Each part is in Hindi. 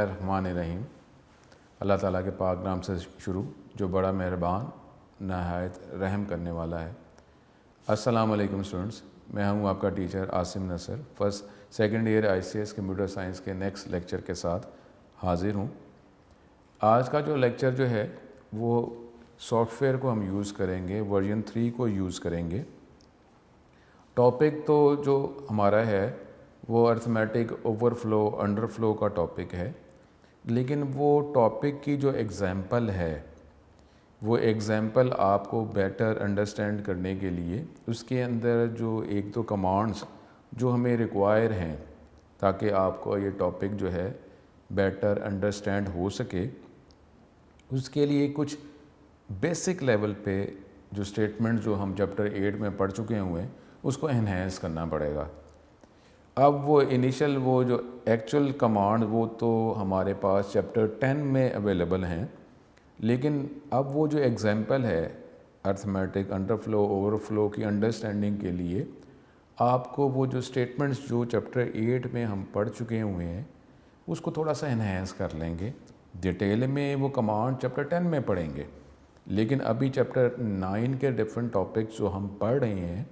बिस्मिल्लाहिर्रहमानिर्रहीम। अल्लाह ताला के पाक नाम से शुरू जो बड़ा मेहरबान नहायत रहम करने वाला है। अस्सलाम वालेकुम स्टूडेंट्स, मैं हूं आपका teacher Asim Nasar, first second year ICS computer science के नेक्स्ट लेक्चर के साथ हाज़िर हूं। आज का जो लेक्चर जो है वो सॉफ्टवेयर को हम यूज़ करेंगे, वर्जन 3 को यूज़ करेंगे। टॉपिक तो जो हमारा है वो अर्थमेटिक ओवरफ्लो अंडरफ्लो का टॉपिक है, लेकिन वो टॉपिक की जो एग्ज़ाम्पल है वो एग्ज़ाम्पल आपको बेटर अंडरस्टैंड करने के लिए उसके अंदर जो एक दो कमांड्स जो हमें रिक्वायर हैं ताकि आपको ये टॉपिक जो है बेटर अंडरस्टैंड हो सके, उसके लिए कुछ बेसिक लेवल पे जो स्टेटमेंट जो हम चैप्टर 8 में पढ़ चुके हुए हैं उसको एनहेंस करना पड़ेगा। अब वो इनिशियल वो जो एक्चुअल कमांड वो तो हमारे पास चैप्टर 10 में अवेलेबल हैं, लेकिन अब वो जो एग्ज़ाम्पल है अर्थमेटिक अंडरफ्लो ओवरफ्लो की अंडरस्टैंडिंग के लिए आपको वो जो स्टेटमेंट्स जो चैप्टर 8 में हम पढ़ चुके हुए हैं उसको थोड़ा सा एनहेंस कर लेंगे। डिटेल में वो कमांड चैप्टर 10 में पढ़ेंगे, लेकिन अभी चैप्टर 9 के डिफरेंट टॉपिक्स जो हम पढ़ रहे हैं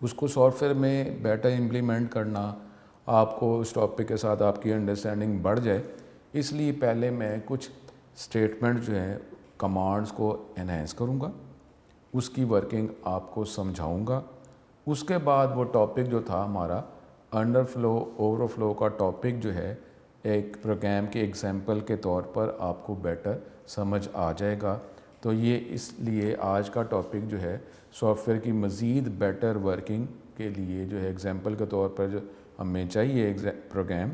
उसको सॉफ्टवेयर में बेटर इम्प्लीमेंट करना, आपको उस टॉपिक के साथ आपकी अंडरस्टैंडिंग बढ़ जाए, इसलिए पहले मैं कुछ स्टेटमेंट जो है कमांड्स को एनहेंस करूँगा, उसकी वर्किंग आपको समझाऊँगा। उसके बाद वो टॉपिक जो था हमारा अंडरफ्लो ओवरफ्लो का टॉपिक जो है एक प्रोग्राम के एग्जाम्पल के तौर पर आपको बेटर समझ आ जाएगा। तो ये इसलिए आज का टॉपिक जो है सॉफ्टवेयर की मज़ीद बेटर वर्किंग के लिए जो है एग्जाम्पल के तौर पर जो हमें चाहिए प्रोग्राम,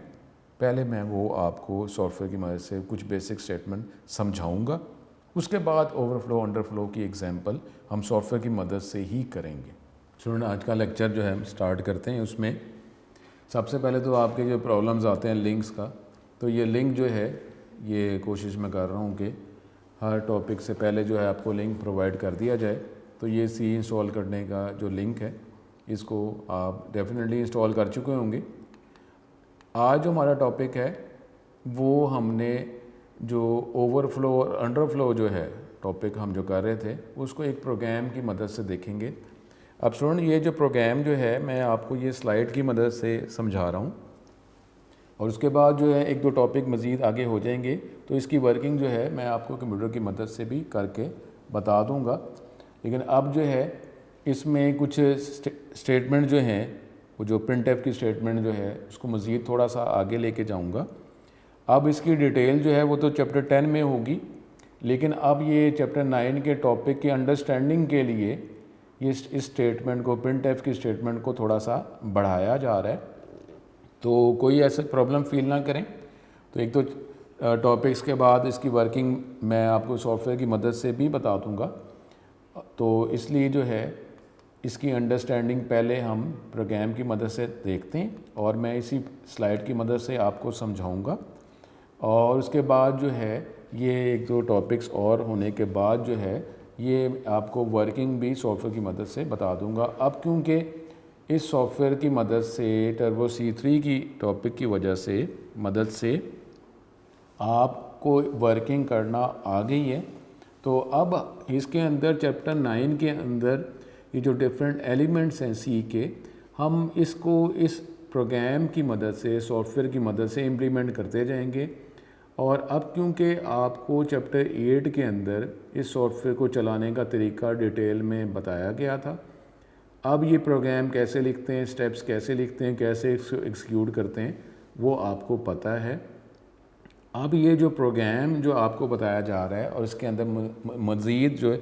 पहले मैं वो आपको सॉफ्टवेयर की मदद से कुछ बेसिक स्टेटमेंट समझाऊंगा। उसके बाद ओवरफ्लो अंडरफ्लो की एग्जाम्पल हम सॉफ्टवेयर की मदद से ही करेंगे। स्टूडेंट, आज का लेक्चर जो है हम स्टार्ट करते हैं। उसमें सबसे पहले तो आपके जो प्रॉब्लम्स आते हैं लिंक्स का, तो ये लिंक जो है ये कोशिश मैं कर रहा हूँ कि हर टॉपिक से पहले जो है आपको लिंक प्रोवाइड कर दिया जाए। तो ये सी इंस्टॉल करने का जो लिंक है इसको आप डेफिनेटली इंस्टॉल कर चुके होंगे। आज जो हमारा टॉपिक है वो हमने जो ओवरफ्लो और अंडरफ्लो जो है टॉपिक हम जो कर रहे थे उसको एक प्रोग्राम की मदद से देखेंगे। अब स्टूडेंट, ये जो प्रोग्राम जो है मैं आपको ये स्लाइड की मदद से समझा रहा हूँ और उसके बाद जो है एक दो टॉपिक मज़ीद आगे हो जाएंगे, तो इसकी वर्किंग जो है मैं आपको कंप्यूटर की मदद से भी करके बता दूंगा। लेकिन अब जो है इसमें कुछ स्टेटमेंट जो हैं वो जो प्रिंटफ की स्टेटमेंट जो है उसको मज़ीद थोड़ा सा आगे लेके जाऊंगा। अब इसकी डिटेल जो है वो तो चैप्टर 10 में होगी, लेकिन अब ये चैप्टर 9 के टॉपिक की अंडरस्टैंडिंग के लिए इस स्टेटमेंट को प्रिंटफ की स्टेटमेंट को थोड़ा सा बढ़ाया जा रहा है, तो कोई ऐसे प्रॉब्लम फील ना करें। तो एक तो टॉपिक्स के बाद इसकी वर्किंग मैं आपको सॉफ्टवेयर की मदद से भी बता दूंगा, तो इसलिए जो है इसकी अंडरस्टैंडिंग पहले हम प्रोग्राम की मदद से देखते हैं और मैं इसी स्लाइड की मदद से आपको समझाऊंगा। और उसके बाद जो है ये एक दो टॉपिक्स और होने के बाद जो है ये आपको वर्किंग भी सॉफ्टवेयर की मदद से बता दूंगा। अब क्योंकि इस सॉफ्टवेयर की मदद से टर्बो C3 की टॉपिक की वजह से मदद से आपको वर्किंग करना आ गई है, तो अब इसके अंदर चैप्टर 9 के अंदर ये जो डिफरेंट एलिमेंट्स हैं सी के, हम इसको इस प्रोग्राम की मदद से सॉफ्टवेयर की मदद से इम्प्लीमेंट करते जाएंगे। और अब क्योंकि आपको चैप्टर 8 के अंदर इस सॉफ्टवेयर को चलाने का तरीका डिटेल में बताया गया था, अब ये प्रोग्राम कैसे लिखते हैं, स्टेप्स कैसे लिखते हैं, कैसे एक्सिक्यूट करते हैं वो आपको पता है। अब ये जो प्रोग्राम जो आपको बताया जा रहा है और इसके अंदर मज़ीद जो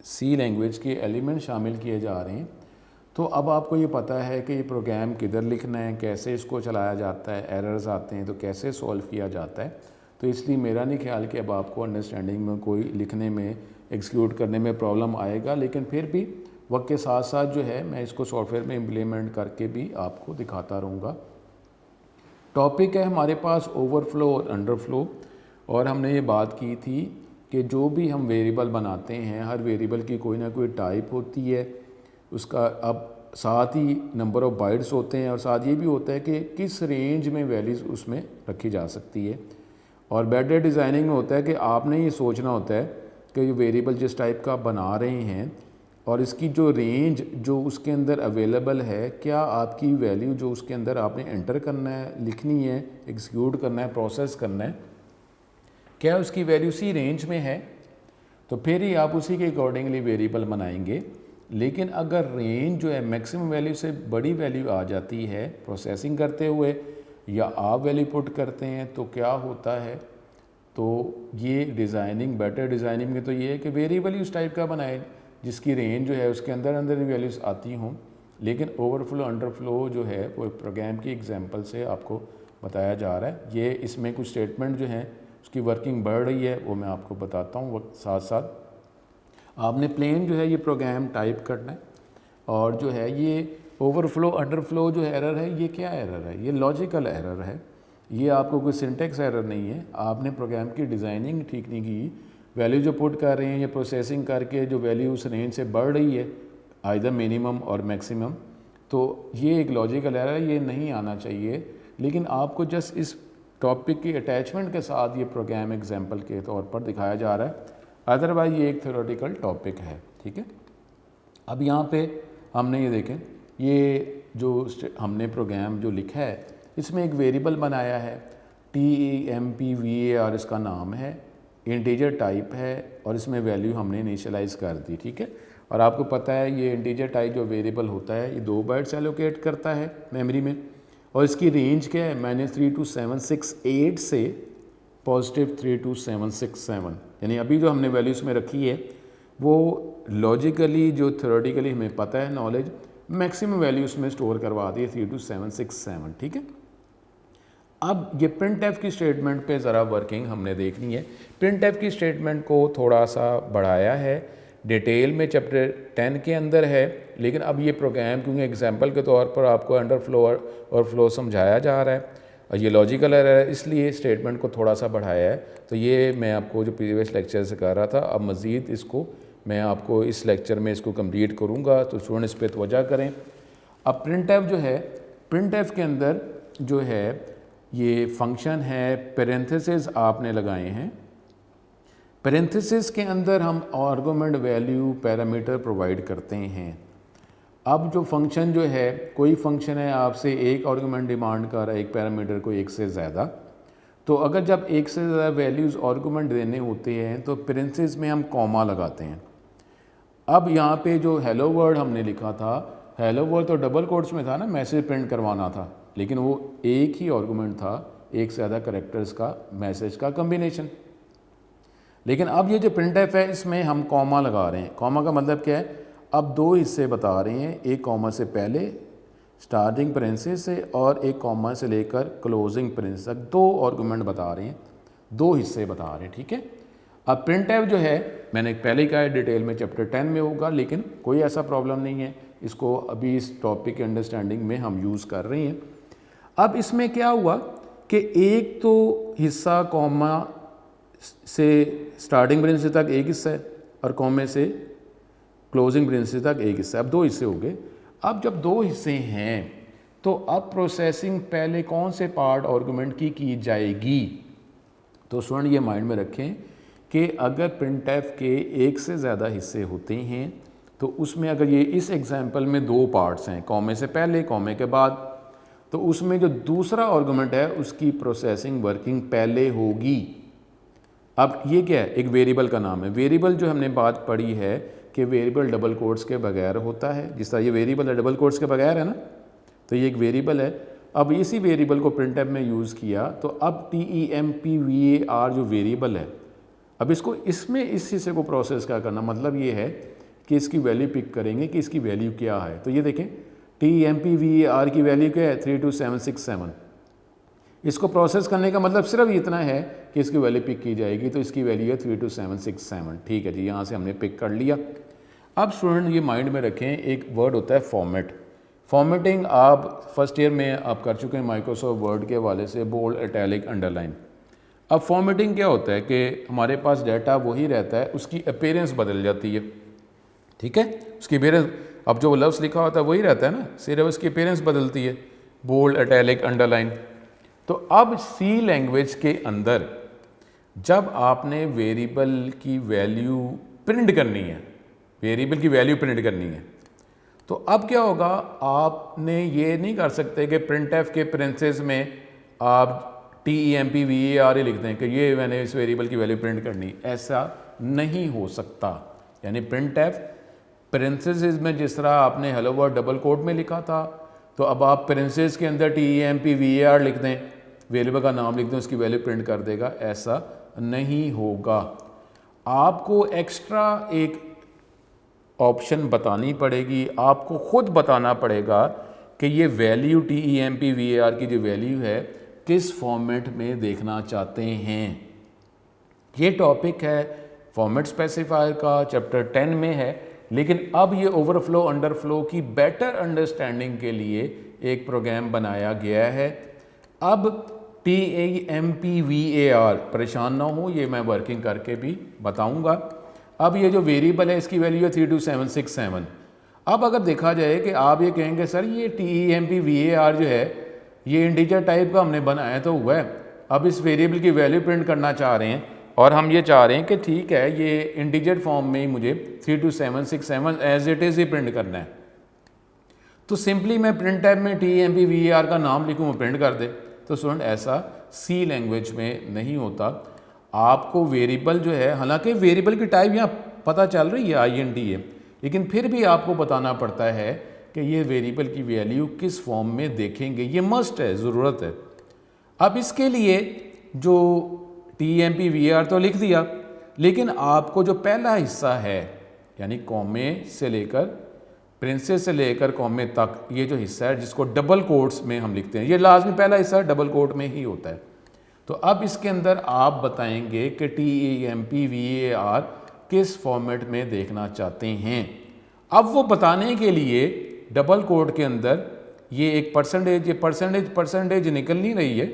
सी लैंग्वेज के एलिमेंट शामिल किए जा रहे हैं, तो अब आपको ये पता है कि ये प्रोग्राम किधर लिखना है, कैसे इसको चलाया जाता है, एरर्स आते हैं तो कैसे सॉल्व किया जाता है। तो इसलिए मेरा नहीं ख्याल कि अब आपको अंडरस्टैंडिंग में कोई लिखने में एग्जीक्यूट करने में प्रॉब्लम आएगा, लेकिन फिर भी वक्त के साथ साथ जो है मैं इसको सॉफ्टवेयर में इम्प्लीमेंट करके भी आपको दिखाता रहूँगा। टॉपिक है हमारे पास ओवरफ्लो और अंडरफ्लो, और हमने ये बात की थी कि जो भी हम वेरिएबल बनाते हैं हर वेरिएबल की कोई ना कोई टाइप होती है उसका। अब साथ ही नंबर ऑफ़ बाइट्स होते हैं और साथ ये भी होता है कि किस रेंज में वैल्यूज़ उसमें रखी जा सकती है। और बेटर डिज़ाइनिंग में होता है कि आपने ये सोचना होता है कि ये वेरिएबल जिस टाइप का बना रहे हैं और इसकी जो रेंज जो उसके अंदर अवेलेबल है, क्या आपकी वैल्यू जो उसके अंदर आपने एंटर करना है, लिखनी है, एग्जीक्यूट करना है, प्रोसेस करना है, क्या उसकी वैल्यू उसी रेंज में है, तो फिर ही आप उसी के अकॉर्डिंगली वेरिएबल बनाएंगे। लेकिन अगर रेंज जो है मैक्सिमम वैल्यू से बड़ी वैल्यू आ जाती है प्रोसेसिंग करते हुए या आप वैल्यू पुट करते हैं, तो क्या होता है, तो ये डिज़ाइनिंग, बेटर डिज़ाइनिंग में तो ये है कि वेरिएबल ही उस टाइप का बनाए जिसकी रेंज जो है उसके अंदर अंदर वैल्यूज़ आती हों। लेकिन ओवरफ्लो अंडरफ्लो जो है वो प्रोग्राम की एग्जांपल से आपको बताया जा रहा है। ये इसमें कुछ स्टेटमेंट जो हैं उसकी वर्किंग बढ़ रही है, वो मैं आपको बताता हूँ। साथ साथ आपने प्लेन जो है ये प्रोग्राम टाइप करना है और जो है ये ओवरफ्लो अंडरफ्लो जो एरर है, ये क्या एरर है, ये लॉजिकल एरर है, ये आपको कोई सिंटेक्स एरर नहीं है। आपने प्रोग्राम की डिज़ाइनिंग ठीक नहीं की, वैल्यू जो पुट कर रहे हैं या प्रोसेसिंग करके जो वैल्यू उस रेंज से बढ़ रही है आइदर मिनिमम और मैक्सिमम, तो ये एक लॉजिकल एरर है, ये नहीं आना चाहिए। लेकिन आपको जस्ट इस टॉपिक की अटैचमेंट के साथ ये प्रोग्राम एग्जाम्पल के तौर पर दिखाया जा रहा है, अदरवाइज ये एक थ्योरेटिकल टॉपिक है। ठीक है, अब यहाँ पे हमने ये देखें, ये जो हमने प्रोग्राम जो लिखा है इसमें एक वेरिएबल बनाया है TEMPVAR इसका नाम है, इंटीजर टाइप है और इसमें वैल्यू हमने इनिशियलाइज़ कर दी। ठीक है, और आपको पता है ये इंटीजर टाइप जो वेरिएबल होता है ये 2 बाइट्स एलोकेट करता है मेमोरी में और इसकी रेंज क्या है, -3 to 768 से +3 to 767, यानी अभी जो हमने वैल्यूज़ में रखी है वो लॉजिकली जो थ्योरेटिकली हमें पता है नॉलेज, मैक्सिमम वैल्यूज़ में स्टोर करवा दी है 3 to 767। ठीक है, अब ये प्रिंटफ की स्टेटमेंट पे ज़रा वर्किंग हमने देखनी है। प्रिंटफ की स्टेटमेंट को थोड़ा सा बढ़ाया है, डिटेल में चैप्टर 10 के अंदर है, लेकिन अब ये प्रोग्राम क्योंकि एग्जांपल के तौर पर आपको अंडरफ्लो और फ्लो समझाया जा रहा है और ये लॉजिकल एरर है, इसलिए स्टेटमेंट को थोड़ा सा बढ़ाया है। तो ये मैं आपको जो प्रीवियस लेक्चर से कर रहा था, अब मज़ीद इसको मैं आपको इस लेक्चर में इसको कंप्लीट करूँगा, तो स्टूडेंट इस पर तवज्जो करें। अब प्रिंटफ जो है, प्रिंटफ के अंदर जो है ये फंक्शन है, पेरेंथेसिस आपने लगाए हैं, पेरेंथेसिस के अंदर हम आर्गुमेंट वैल्यू पैरामीटर प्रोवाइड करते हैं। अब जो फंक्शन जो है, कोई फंक्शन है आपसे एक आर्गुमेंट डिमांड कर रहा है, एक पैरामीटर को एक से ज़्यादा, तो अगर जब एक से ज़्यादा वैल्यूज़ आर्गुमेंट देने होते हैं तो पेरेंथेसिस में हम कॉमा लगाते हैं। अब यहाँ पे जो हेलो वर्ड हमने लिखा था, हेलो वर्ड तो डबल कोट्स में था ना, मैसेज प्रिंट करवाना था, लेकिन वो एक ही आर्गुमेंट था, एक से ज़्यादा कैरेक्टर्स का मैसेज का कम्बिनेशन। लेकिन अब ये जो प्रिंटफ है इसमें हम कॉमा लगा रहे हैं। कॉमा का मतलब क्या है, अब 2 हिस्से बता रहे हैं, एक कॉमा से पहले स्टार्टिंग पेरेंथेसिस से और एक कॉमा से लेकर क्लोजिंग पेरेंथेसिस तक 2 आर्गुमेंट बता रहे हैं, 2 हिस्से बता रहे हैं। ठीक है, अब प्रिंटफ जो है मैंने पहले ही कहा है डिटेल में चैप्टर 10 में होगा, लेकिन कोई ऐसा प्रॉब्लम नहीं है, इसको अभी इस टॉपिक के अंडरस्टैंडिंग में हम यूज़ कर रहे हैं। अब इसमें क्या हुआ कि एक तो हिस्सा कॉमा से स्टार्टिंग पेरेंथेसिस तक एक हिस्सा है और कॉमे से क्लोजिंग पेरेंथेसिस तक एक हिस्सा है, अब 2 हिस्से हो गए। अब जब 2 हिस्से हैं तो अब प्रोसेसिंग पहले कौन से पार्ट आर्गुमेंट की जाएगी, तो स्टूडेंट ये माइंड में रखें कि अगर प्रिंटफ के एक से ज़्यादा हिस्से होते हैं तो उसमें अगर ये इस एग्जांपल में 2 पार्ट्स हैं, कॉमे से पहले कॉमे के बाद, तो उसमें जो दूसरा आर्गुमेंट है उसकी प्रोसेसिंग वर्किंग पहले होगी। अब ये क्या है, एक वेरिएबल का नाम है। वेरिएबल जो हमने बात पढ़ी है कि वेरिएबल डबल कोट्स के बगैर होता है, जिस तरह ये वेरिएबल है डबल कोट्स के बगैर है ना, तो ये एक वेरिएबल है। अब इसी वेरिएबल को प्रिंटफ में यूज़ किया, तो अब TEMPVAR जो वेरिएबल है, अब इसको इसमें इस हिस्से को प्रोसेस क्या करना, मतलब ये है कि इसकी वैल्यू पिक करेंगे कि इसकी वैल्यू क्या है। तो ये देखें TEMPVAR की वैल्यू क्या है, 3 to 767। इसको प्रोसेस करने का मतलब सिर्फ इतना है कि इसकी वैल्यू पिक की जाएगी, तो इसकी वैल्यू है 3 to 767। ठीक है जी, यहाँ से हमने पिक कर लिया। अब स्टूडेंट ये माइंड में रखें, एक वर्ड होता है फॉर्मेट। फॉर्मेटिंग आप फर्स्ट ईयर में आप कर चुके हैं माइक्रोसॉफ्ट वर्ड के हवाले से, बोल्ड, इटैलिक, अंडरलाइन। अब फॉर्मेटिंग क्या होता है कि हमारे पास डाटा वही रहता है, उसकी अपीयरेंस बदल जाती है। ठीक है, उसकी अपीयरेंस, अब जो लफ्ज़ लिखा होता है वही रहता है ना, सिर्फ उसकी अपीयरेंस बदलती है, बोल्ड, इटैलिक, अंडरलाइन। तो अब सी लैंग्वेज के अंदर जब आपने वेरिएबल की वैल्यू प्रिंट करनी है, वेरिएबल की वैल्यू प्रिंट करनी है, तो अब क्या होगा, आपने ये नहीं कर सकते कि प्रिंट एफ के प्रिंसेस में आप TEMP VAR ही लिखते हैं कि ये मैंने इस वेरिएबल की वैल्यू प्रिंट करनी, ऐसा नहीं हो सकता। यानी प्रिंट एफ प्रिंसेस में जिस तरह आपने हेलो वर्ड डबल कोट में लिखा था, तो अब आप प्रिंसेस के अंदर TEMP VAR लिख दें, वेरिएबल का नाम लिख दें, उसकी वैल्यू प्रिंट कर देगा, ऐसा नहीं होगा। आपको एक्स्ट्रा एक ऑप्शन बतानी पड़ेगी, आपको खुद बताना पड़ेगा कि ये वैल्यू TEMP VAR की जो वैल्यू है किस फॉर्मेट में देखना चाहते हैं। ये टॉपिक है फॉर्मेट स्पेसिफायर का, चैप्टर 10 में है, लेकिन अब ये ओवरफ्लो अंडरफ्लो की बेटर अंडरस्टैंडिंग के लिए एक प्रोग्राम बनाया गया है। अब TEMP VAR, परेशान ना हो, ये मैं वर्किंग करके भी बताऊंगा। अब ये जो वेरिएबल है इसकी वैल्यू है 32767। अब अगर देखा जाए कि आप ये कहेंगे सर ये TEMP VAR जो है ये इंटीजर टाइप का हमने बनाया तो हुआ है, अब इस वेरिएबल की वैल्यू प्रिंट करना चाह रहे हैं और हम ये चाह रहे हैं कि ठीक है ये इंटीजर फॉर्म में ही मुझे 32767 एज इट इज़ ही प्रिंट करना है, तो सिंपली मैं प्रिंट टाइप में TEMP VAR का नाम लिखूँ, वो प्रिंट कर दे। तो स्टूडेंट ऐसा सी लैंग्वेज में नहीं होता। आपको वेरिएबल जो है, हालांकि वेरिएबल की टाइप यहाँ पता चल रही है INT है, लेकिन फिर भी आपको बताना पड़ता है कि ये वेरिएबल की वैल्यू किस फॉर्म में देखेंगे, ये मस्ट है, ज़रूरत है। अब इसके लिए जो TEMP VAR तो लिख दिया, लेकिन आपको जो पहला हिस्सा है यानी कॉमे से लेकर प्रिंसेस से लेकर कॉमे तक, ये जो हिस्सा है जिसको डबल कोट्स में हम लिखते हैं, ये लाजमी पहला हिस्सा डबल कोट में ही होता है। तो अब इसके अंदर आप बताएंगे कि TEMP VAR किस फॉर्मेट में देखना चाहते हैं। अब वो बताने के लिए डबल कोट के अंदर ये एक परसेंटेज, ये परसेंटेज निकल नहीं रही है,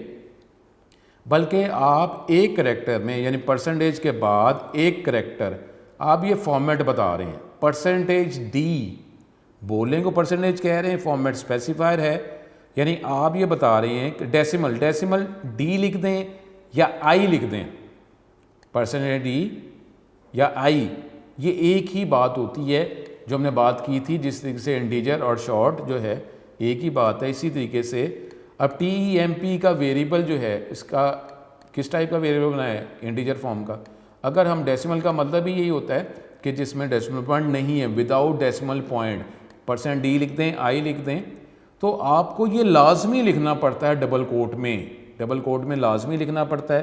बल्कि आप एक करैक्टर में यानी परसेंटेज के बाद एक करैक्टर आप ये फॉर्मेट बता रहे हैं। %D बोलने को परसेंटेज कह रहे हैं, फॉर्मेट स्पेसिफायर है, यानी आप ये बता रहे हैं कि डेसिमल D लिख दें या I लिख दें, %D या I, ये एक ही बात होती है जो हमने बात की थी, जिस तरीके से इंटीजर और शॉर्ट जो है एक ही बात है। इसी तरीके से अब TEMP का वेरिएबल जो है, इसका किस टाइप का वेरिएबल बनाया है, इंटीजर फॉर्म का। अगर हम डेसिमल का मतलब ही यही होता है कि जिसमें डेसिमल पॉइंट नहीं है, विदाउट डेसिमल पॉइंट, %D लिख दें, I लिख दें, तो आपको ये लाजमी लिखना पड़ता है डबल कोट में लाजमी लिखना पड़ता है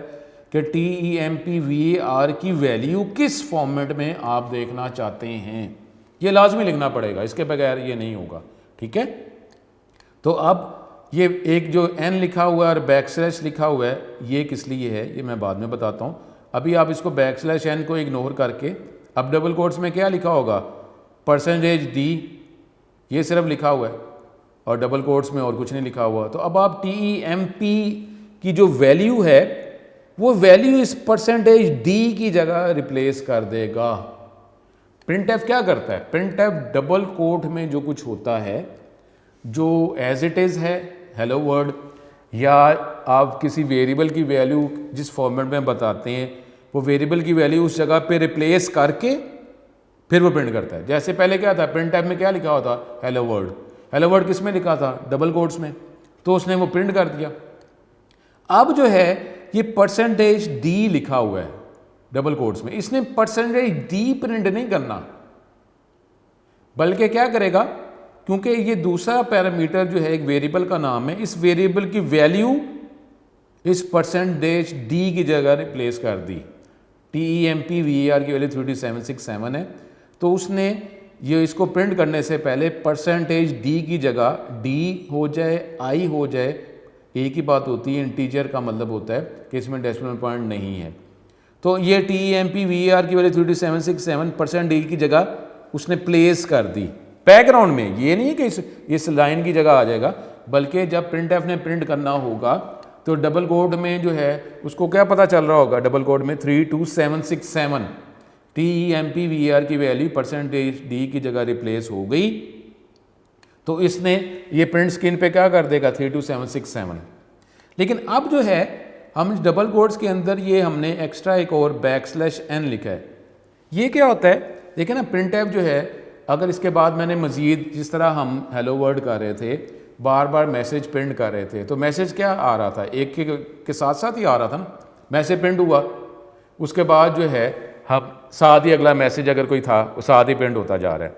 कि TEMP VAR की वैल्यू किस फॉर्मेट में आप देखना चाहते हैं, ये लाजमी लिखना पड़ेगा, इसके बगैर ये नहीं होगा। ठीक है, तो अब ये एक जो N लिखा हुआ है और बैकस्लैश लिखा हुआ है, ये किस लिए है ये मैं बाद में बताता हूँ। अभी आप इसको बैकस्लैश N को इग्नोर करके अब डबल कोट्स में क्या लिखा होगा, %D, ये सिर्फ लिखा हुआ है और डबल कोट्स में और कुछ नहीं लिखा हुआ। तो अब आप TEMP की जो वैल्यू है वो वैल्यू इस %D की जगह रिप्लेस कर देगा। प्रिंटएफ क्या करता है, प्रिंटएफ डबल कोट में जो कुछ होता है, जो एज इट इज़ है हेलो वर्ड, या आप किसी वेरिएबल की वैल्यू जिस फॉर्मेट में बताते हैं वो वेरिएबल की वैल्यू उस जगह पे रिप्लेस करके फिर वो प्रिंट करता है। जैसे पहले क्या था, प्रिंट टाइप में क्या लिखा होता, हेलो वर्ड किस में लिखा था, डबल कोट्स में, तो उसने वो प्रिंट कर दिया। अब जो है ये %D लिखा हुआ है डबल कोट्स में, इसने %D प्रिंट नहीं करना, बल्कि क्या करेगा, क्योंकि ये दूसरा पैरामीटर जो है एक वेरिएबल का नाम है, इस वेरिएबल की वैल्यू इस %D की जगह रिप्लेस कर दी। TEMP VAR की वैल्यू 32767 है, तो उसने ये इसको प्रिंट करने से पहले %D की जगह D हो जाए, I हो जाए, एक ही बात होती है, इंटीजर का मतलब होता है कि इसमें डेसिमल पॉइंट नहीं है। तो ये TEMP VAR की वैल्यू 32767 %D की जगह उसने प्लेस कर दी बैकग्राउंड में। ये नहीं है कि इस लाइन की जगह आ जाएगा, बल्कि जब प्रिंटएफ ने प्रिंट करना होगा तो डबल कोड में जो है उसको क्या पता चल रहा होगा, डबल कोड में 32767 TEMP VAR की वैल्यू %D की जगह रिप्लेस हो गई तो इसने ये प्रिंट स्क्रीन पे क्या कर देगा 32767। लेकिन अब जो है हम डबल कोट्स के अंदर ये हमने एक्स्ट्रा एक और \n लिखा है। ये क्या होता है, देखिए ना प्रिंट जो है, अगर इसके बाद मैंने मज़ीद जिस तरह हम हेलो वर्ल्ड कर रहे थे, बार बार मैसेज प्रिंट कर रहे थे, तो मैसेज क्या आ रहा था, एक के साथ साथ ही आ रहा था ना, मैसेज प्रिंट हुआ, उसके बाद जो है हम साथ ही अगला मैसेज अगर कोई था वो साथ ही प्रिंट होता जा रहा है।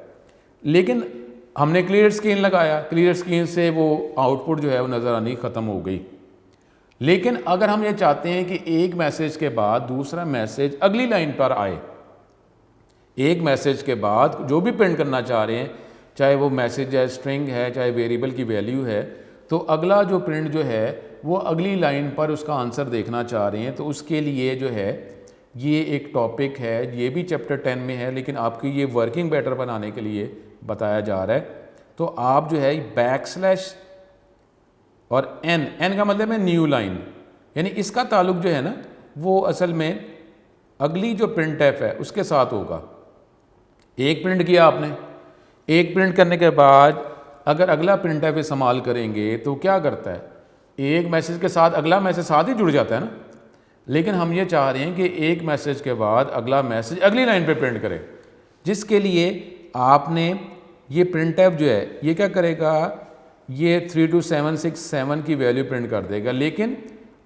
लेकिन हमने क्लियर स्क्रीन लगाया, क्लियर स्क्रीन से वो आउटपुट जो है वो नज़र आनी ख़त्म हो गई। लेकिन अगर हम ये चाहते हैं कि एक मैसेज के बाद दूसरा मैसेज अगली लाइन पर आए, एक मैसेज के बाद जो भी प्रिंट करना चाह रहे हैं, चाहे वो मैसेज है, स्ट्रिंग है, चाहे वेरिएबल की वैल्यू है, तो अगला जो प्रिंट जो है वो अगली लाइन पर उसका आंसर देखना चाह रहे हैं, तो उसके लिए जो है ये एक टॉपिक है, ये भी चैप्टर 10 में है, लेकिन आपकी ये वर्किंग बेटर बनाने के लिए बताया जा रहा है। तो आप जो है \, और n का मतलब है न्यू लाइन, यानी इसका ताल्लुक जो है ना वो असल में अगली जो प्रिंट है उसके साथ होगा। एक प्रिंट किया आपने, एक प्रिंट करने के बाद अगर अगला प्रिंट इस्तेमाल करेंगे तो क्या करता है, एक मैसेज के साथ अगला मैसेज साथ ही जुड़ जाता है ना। लेकिन हम ये चाह रहे हैं कि एक मैसेज के बाद अगला मैसेज अगली लाइन पे प्रिंट करे, जिसके लिए आपने ये प्रिंट जो है ये क्या करेगा, ये 32767 की वैल्यू प्रिंट कर देगा। लेकिन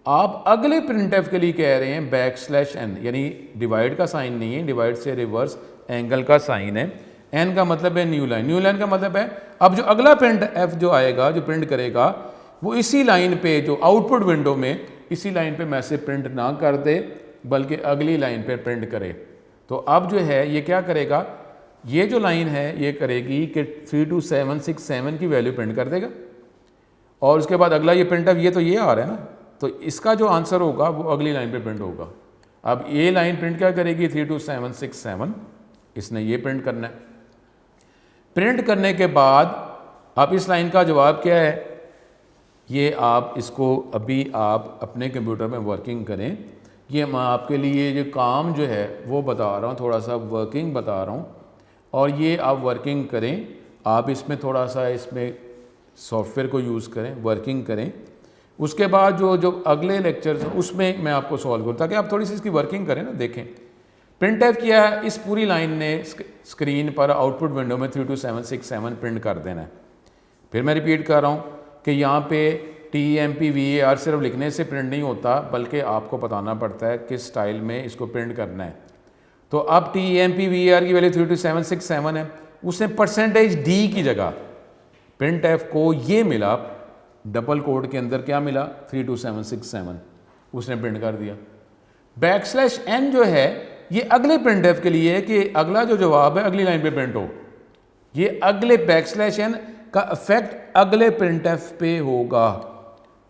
आप अगले प्रिंट के लिए कह रहे हैं \n, यानी डिवाइड का साइन नहीं है, डिवाइड से रिवर्स एंगल का साइन है। n का मतलब है न्यू लाइन, न्यू लाइन का मतलब है अब जो अगला printf जो आएगा, जो प्रिंट करेगा, वो इसी लाइन पे, जो आउटपुट विंडो में इसी लाइन पे मैसेज प्रिंट ना कर दे, बल्कि अगली लाइन पे प्रिंट करे। तो अब जो है ये क्या करेगा, ये जो लाइन है ये करेगी कि 32767 की वैल्यू प्रिंट कर देगा, और उसके बाद अगला ये printf, ये तो ये आ रहा है ना, तो इसका जो आंसर होगा वो अगली लाइन पे प्रिंट होगा। अब ये लाइन प्रिंट क्या करेगी 32767, इसने ये प्रिंट करना है। प्रिंट करने के बाद अब इस लाइन का जवाब क्या है, ये आप इसको अभी आप अपने कंप्यूटर में वर्किंग करें। ये मैं आपके लिए जो काम जो है वो बता रहा हूँ, थोड़ा सा वर्किंग बता रहा हूँ, और ये आप वर्किंग करें। आप इसमें थोड़ा सा इसमें सॉफ्टवेयर को यूज़ करें, वर्किंग करें। उसके बाद जो अगले लेक्चर्स हैं उसमें मैं आपको सॉल्व करूँ, ताकि आप थोड़ी सी इसकी वर्किंग करें ना, देखें। प्रिंटफ किया है, इस पूरी लाइन ने स्क्रीन पर आउटपुट विंडो में 32767 प्रिंट कर देना है। फिर मैं रिपीट कर रहा हूँ कि यहाँ पे TMPVAR सिर्फ लिखने से प्रिंट नहीं होता, बल्कि आपको बताना पड़ता है किस स्टाइल में इसको प्रिंट करना है। तो अब TMPVAR की वैल्यू 32767 है, उसने %d की जगह प्रिंटफ को ये मिला, डबल कोड के अंदर क्या मिला 32767, उसने प्रिंट कर दिया। \n जो है ये अगले प्रिंटफ के लिए है कि अगला जो जवाब है अगली लाइन पे प्रिंट हो। ये अगले \n का इफेक्ट अगले प्रिंटफ पे होगा।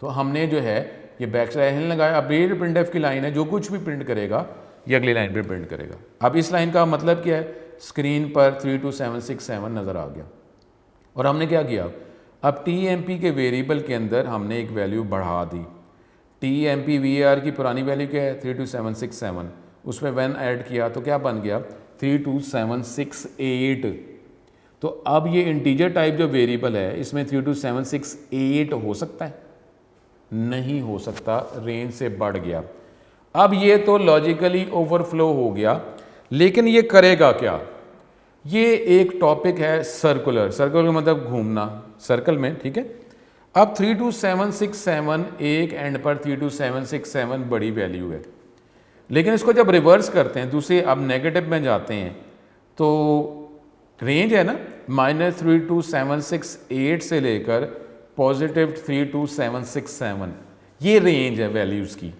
तो हमने जो है ये \n लगाया। अब ये प्रिंटफ की लाइन है, जो कुछ भी प्रिंट करेगा ये अगली लाइन पे प्रिंट करेगा। अब इस लाइन का मतलब क्या है, स्क्रीन पर 32767 नज़र आ गया। और हमने क्या किया, अब TMP के वेरिएबल के अंदर हमने एक वैल्यू बढ़ा दी। TMPVAR की पुरानी वैल्यू क्या है 32767, उसमें 1 ऐड किया तो क्या बन गया 32768। तो अब ये इंटीजर टाइप जो वेरिएबल है इसमें 32768 हो सकता है, नहीं हो सकता, रेंज से बढ़ गया। अब ये तो लॉजिकली ओवरफ्लो हो गया, लेकिन ये करेगा क्या, ये एक टॉपिक है सर्कुलर, सर्कुलर का मतलब घूमना सर्कल में, ठीक है। अब 32767 एक एंड पर 32767 बड़ी वैल्यू है, लेकिन इसको जब रिवर्स करते हैं, दूसरे अब नेगेटिव में जाते हैं, तो रेंज है ना -32768 से लेकर +32767, ये रेंज है वैल्यूज़ की,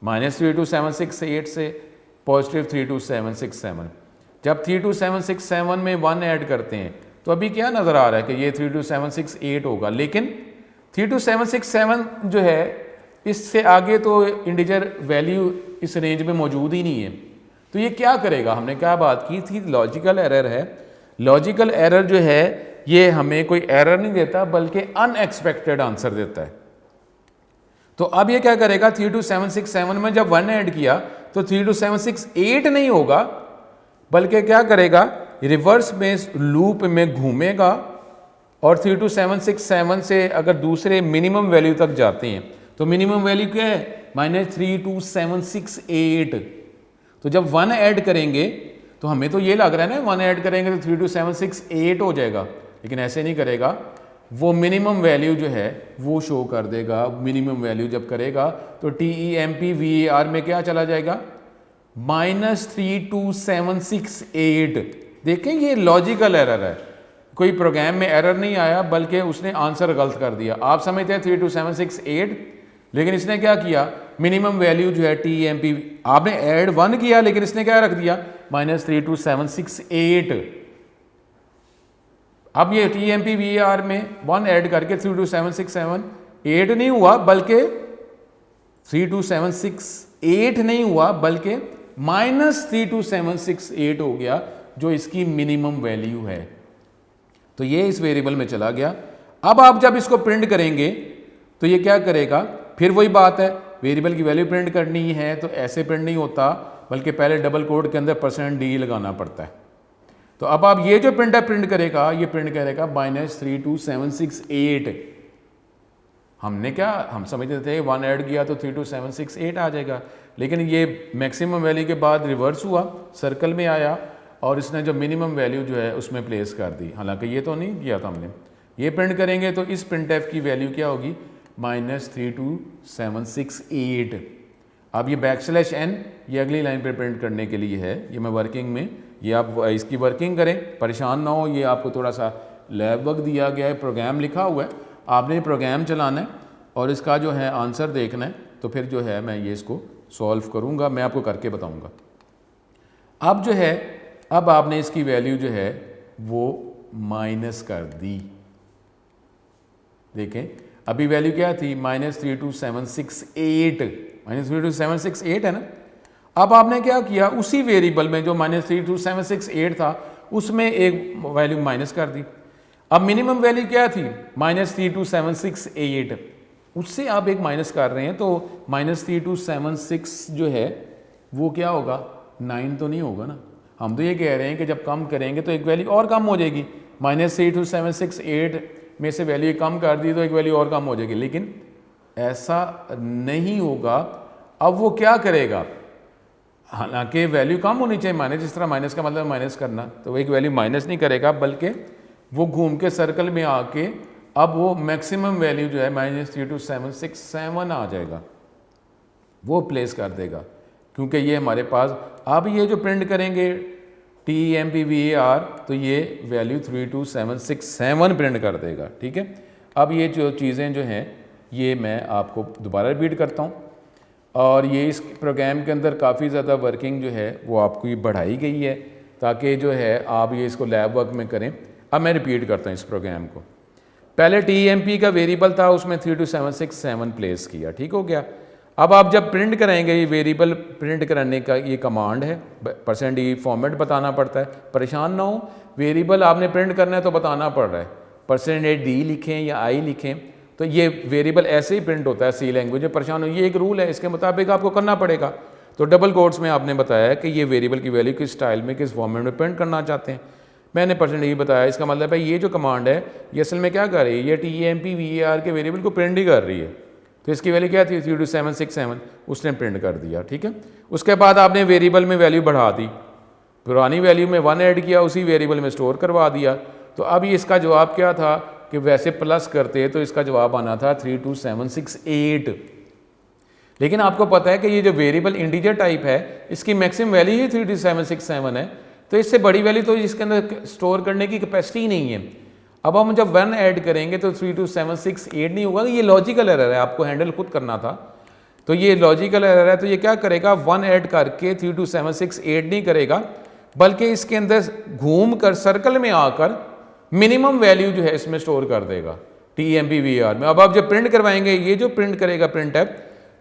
-32768 से +32767। जब 32767 में 1 ऐड करते हैं तो अभी क्या नज़र आ रहा है कि ये 32768 होगा, लेकिन 32767 जो है इससे आगे तो इंटीजर वैल्यू इस रेंज में मौजूद ही नहीं है। तो ये क्या करेगा, हमने क्या बात की थी, लॉजिकल एरर है। लॉजिकल एरर जो है ये हमें कोई एरर नहीं देता, बल्कि अनएक्सपेक्टेड आंसर देता है। तो अब ये क्या करेगा, 32767 में जब 1 ऐड किया तो 32768 नहीं होगा, बल्कि क्या करेगा, रिवर्स में लूप में घूमेगा और 32767 से अगर दूसरे मिनिमम वैल्यू तक जाते हैं तो मिनिमम वैल्यू क्या है -32768। तो जब 1 ऐड करेंगे तो हमें तो ये लग रहा है ना 1 ऐड करेंगे तो 32768 हो जाएगा, लेकिन ऐसे नहीं करेगा। वो मिनिमम वैल्यू जो है वो शो कर देगा। मिनिमम वैल्यू जब करेगा तो TEMP में क्या चला जाएगा -32768। देखें ये लॉजिकल एरर है, कोई प्रोग्राम में एरर नहीं आया बल्कि उसने आंसर गलत कर दिया। आप समझते हैं 32768, लेकिन इसने क्या किया मिनिमम वैल्यू जो है TEMP आपने ऐड 1 किया, लेकिन इसने क्या रख दिया -32768। अब ये TEMP में 1 ऐड करके 32768 नहीं हुआ बल्कि 3276 नहीं हुआ बल्कि -32768 हो गया, जो इसकी मिनिमम वैल्यू है। तो ये इस वेरिएबल में चला गया। अब आप जब इसको प्रिंट करेंगे तो ये क्या करेगा, फिर वही बात है, वेरिएबल की वैल्यू प्रिंट करनी है तो ऐसे प्रिंट नहीं होता, बल्कि पहले डबल कोड के अंदर %d लगाना पड़ता है। तो अब आप ये जो प्रिंट करेगा, ये प्रिंट करेगा -32768। हम समझते थे 1 ऐड किया तो 32768 आ जाएगा, लेकिन ये मैक्सिमम वैल्यू के बाद रिवर्स हुआ, सर्कल में आया और इसने जो मिनिमम वैल्यू जो है उसमें प्लेस कर दी। हालांकि ये तो नहीं किया था हमने। ये प्रिंट करेंगे तो इस printf की वैल्यू क्या होगी -32768। अब ये \n ये अगली लाइन पे प्रिंट करने के लिए है, ये मैं वर्किंग में, ये आप इसकी वर्किंग करें, परेशान ना हो। ये आपको थोड़ा सा लैब वर्क दिया गया है, प्रोग्राम लिखा हुआ है, आपने प्रोग्राम चलाना है और इसका जो है आंसर देखना है। तो फिर जो है मैं ये इसको सॉल्व करूँगा, मैं आपको करके बताऊँगा। अब जो है, अब आपने इसकी वैल्यू जो है वो माइनस कर दी। देखें अभी वैल्यू क्या थी -32768, -32768 है ना। अब आपने क्या किया, उसी वेरिएबल में जो -32768 था उसमें एक वैल्यू माइनस कर दी। अब मिनिमम वैल्यू क्या थी -32768, उससे आप एक माइनस कर रहे हैं तो -3276 जो है वो क्या होगा 9 तो नहीं होगा ना। हम तो ये कह रहे हैं कि जब कम करेंगे तो एक वैल्यू और कम हो जाएगी, -32768 में से वैल्यू कम कर दी तो एक वैल्यू और कम हो जाएगी, लेकिन ऐसा नहीं होगा। अब वो क्या करेगा, हालांकि वैल्यू कम होनी चाहिए माइनस, जिस तरह माइनस का मतलब माइनस करना, तो वो एक वैल्यू माइनस नहीं करेगा बल्कि वो घूम के सर्कल में आके अब वो मैक्सिमम वैल्यू जो है -32767 आ जाएगा, वो प्लेस कर देगा। क्योंकि ये हमारे पास, अब ये जो प्रिंट करेंगे TEMP तो ये वैल्यू 32767 प्रिंट कर देगा। ठीक है, अब ये जो चीज़ें जो हैं ये मैं आपको दोबारा रिपीट करता हूँ, और ये इस प्रोग्राम के अंदर काफ़ी ज़्यादा वर्किंग जो है वो आपको ये बढ़ाई गई है ताकि जो है आप ये इसको लैब वर्क में करें। अब मैं रिपीट करता हूँ इस प्रोग्राम को। पहले TEMP का वेरिएबल था, उसमें 32767 प्लेस किया, ठीक हो गया। अब आप जब प्रिंट करेंगे, ये वेरिएबल प्रिंट कराने का ये कमांड है, %d फॉर्मेट बताना पड़ता है। परेशान ना हो, वेरिएबल आपने प्रिंट करना है तो बताना पड़ रहा है, %d लिखें या i लिखें, तो ये वेरिएबल ऐसे ही प्रिंट होता है C लैंग्वेज में। परेशान हो, ये एक रूल है, इसके मुताबिक आपको करना पड़ेगा। तो डबल कोट्स में आपने बताया कि ये वेरिएबल की वैल्यू किस स्टाइल में, किस फॉर्मेट में प्रिंट करना चाहते हैं। मैंने %d बताया, इसका मतलब है ये जो कमांड है ये असल में क्या कर रही है, ये TEMP के वेरिएबल को प्रिंट ही कर रही है। तो इसकी वैल्यू क्या थी 32767, उसने प्रिंट कर दिया। ठीक है, उसके बाद आपने वेरिएबल में वैल्यू बढ़ा दी, पुरानी वैल्यू में 1 ऐड किया, उसी वेरिएबल में स्टोर करवा दिया। तो अब ये इसका जवाब क्या था कि वैसे प्लस करते तो इसका जवाब आना था 32768। लेकिन आपको पता है कि ये जो वेरिएबल इंटीजर टाइप है इसकी मैक्सिमम वैल्यू ही 32767 है, तो इससे बड़ी वैल्यू तो इसके अंदर स्टोर करने की कैपेसिटी ही नहीं है। अब हम जब 1 ऐड करेंगे तो 32768 नहीं होगा। ये लॉजिकल एरर है, आपको हैंडल खुद करना था। तो ये लॉजिकल एरर है, तो ये क्या करेगा 1 ऐड करके 32768 नहीं करेगा, बल्कि इसके अंदर घूम कर सर्कल में आकर मिनिमम वैल्यू जो है इसमें स्टोर कर देगा TEMP में। अब आप जब प्रिंट करवाएंगे, ये जो प्रिंट करेगा printf,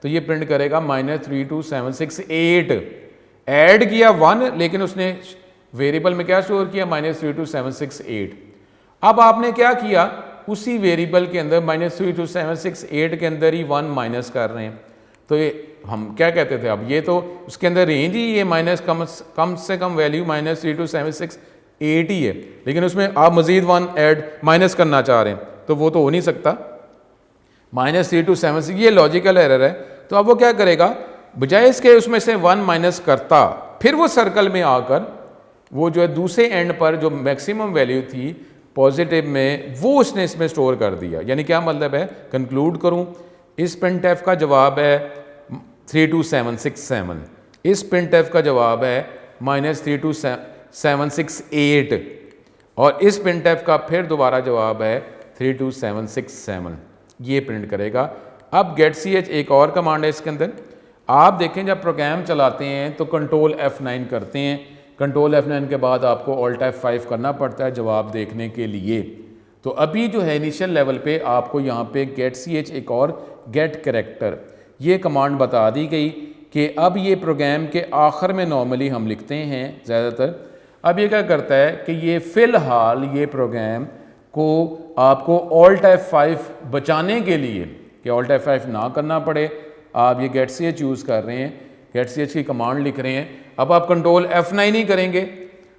तो ये प्रिंट करेगा -32768। ऐड किया 1, लेकिन उसने वेरिएबल में क्या स्टोर किया -32768। अब आपने क्या किया, उसी वेरिएबल के अंदर -32768 के अंदर ही 1 माइनस कर रहे हैं। तो ये हम क्या कहते थे, अब ये तो उसके अंदर रेंज ही ये माइनस कम से कम वैल्यू -3276 8 ही है, लेकिन उसमें आप मज़ीद 1 ऐड माइनस करना चाह रहे हैं तो वो तो हो नहीं सकता। -3 to 7 6 ये लॉजिकल एरर है। तो अब वो क्या करेगा, बजाय इसके उसमें से 1 माइनस करता, फिर वो सर्कल में आकर वो जो है दूसरे एंड पर जो मैक्सिमम वैल्यू थी पॉजिटिव में वो उसने इसमें स्टोर कर दिया। यानी क्या मतलब है, कंक्लूड करूं, इस प्रिंटफ का जवाब है 32767, इस प्रिंटफ का जवाब है -32768 और इस प्रिंटफ का फिर दोबारा जवाब है 32767, ये प्रिंट करेगा। अब getch एक और कमांड है इसके अंदर। आप देखें जब प्रोग्राम चलाते हैं तो कंट्रोल F9 करते हैं, कंट्रोल F9 के बाद आपको ऑल्ट F5 करना पड़ता है जवाब देखने के लिए। तो अभी जो है इनिशियल लेवल पे आपको यहाँ पे getch एक और गेट कैरेक्टर ये कमांड बता दी गई कि अब ये प्रोग्राम के आखिर में नॉर्मली हम लिखते हैं ज़्यादातर। अब ये क्या करता है कि ये फ़िलहाल ये प्रोग्राम को आपको ऑल्ट F5 बचाने के लिए कि ऑल्ट F5 ना करना पड़े, आप ये getch यूज़ कर रहे हैं, getch की कमांड लिख रहे हैं। अब आप कंट्रोल F9 ही करेंगे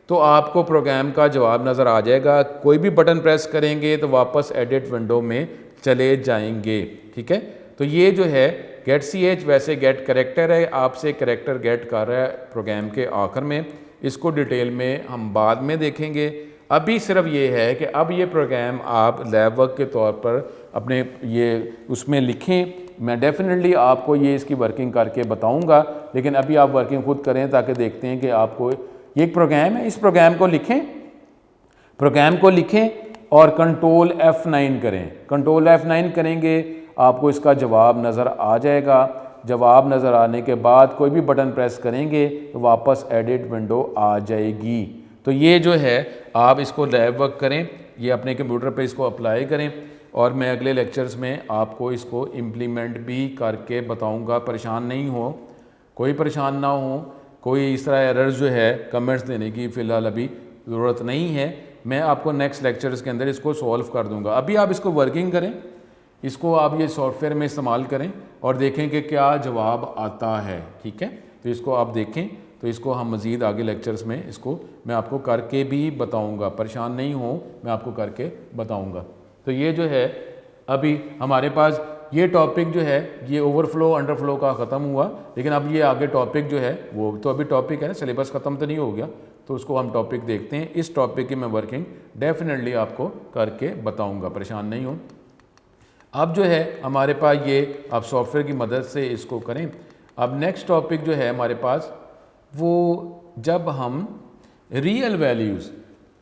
तो आपको प्रोग्राम का जवाब नज़र आ जाएगा। कोई भी बटन प्रेस करेंगे तो वापस एडिट विंडो में चले जाएंगे। ठीक है, तो ये जो है getch वैसे गेट कैरेक्टर है, आपसे कैरेक्टर गेट कर रहा है प्रोग्राम के आखिर में। इसको डिटेल में हम बाद में देखेंगे। अभी सिर्फ ये है कि अब ये प्रोग्राम आप लैब वर्क के तौर पर अपने ये उसमें लिखें। मैं डेफिनेटली आपको ये इसकी वर्किंग करके बताऊंगा, लेकिन अभी आप वर्किंग खुद करें ताकि देखते हैं कि आपको ये एक प्रोग्राम है, इस प्रोग्राम को लिखें और कंट्रोल F9 करें। कंट्रोल F9 करेंगे आपको इसका जवाब नज़र आ जाएगा। जवाब नज़र आने के बाद कोई भी बटन प्रेस करेंगे तो वापस एडिट विंडो आ जाएगी। तो ये जो है आप इसको लैब वर्क करें, ये अपने कंप्यूटर पे इसको अप्लाई करें और मैं अगले लेक्चर्स में आपको इसको इम्प्लीमेंट भी करके बताऊंगा। परेशान नहीं हो, कोई परेशान ना हो, कोई इस तरह एरर्स जो है कमेंट्स देने की फ़िलहाल अभी ज़रूरत नहीं है। मैं आपको नेक्स्ट लेक्चर्स के अंदर इसको सॉल्व कर दूंगा। अभी आप इसको वर्किंग करें, इसको आप ये सॉफ्टवेयर में इस्तेमाल करें और देखें कि क्या जवाब आता है। ठीक है, तो इसको आप देखें, तो इसको हम मज़ीद आगे लेक्चर्स में इसको मैं आपको करके भी बताऊंगा। परेशान नहीं हो, मैं आपको करके बताऊंगा। तो ये जो है अभी हमारे पास ये टॉपिक जो है ये ओवरफ्लो अंडरफ्लो का ख़त्म हुआ, लेकिन अब ये आगे टॉपिक जो है वो तो अभी टॉपिक है ना, सिलेबस ख़त्म तो नहीं हो गया, तो उसको हम टॉपिक देखते हैं। इस टॉपिक की मैं वर्किंग डेफिनेटली आपको करके बताऊंगा, परेशान नहीं हो। अब जो है हमारे पास ये आप सॉफ्टवेयर की मदद से इसको करें। अब नेक्स्ट टॉपिक जो है हमारे पास वो जब हम रियल वैल्यूज़,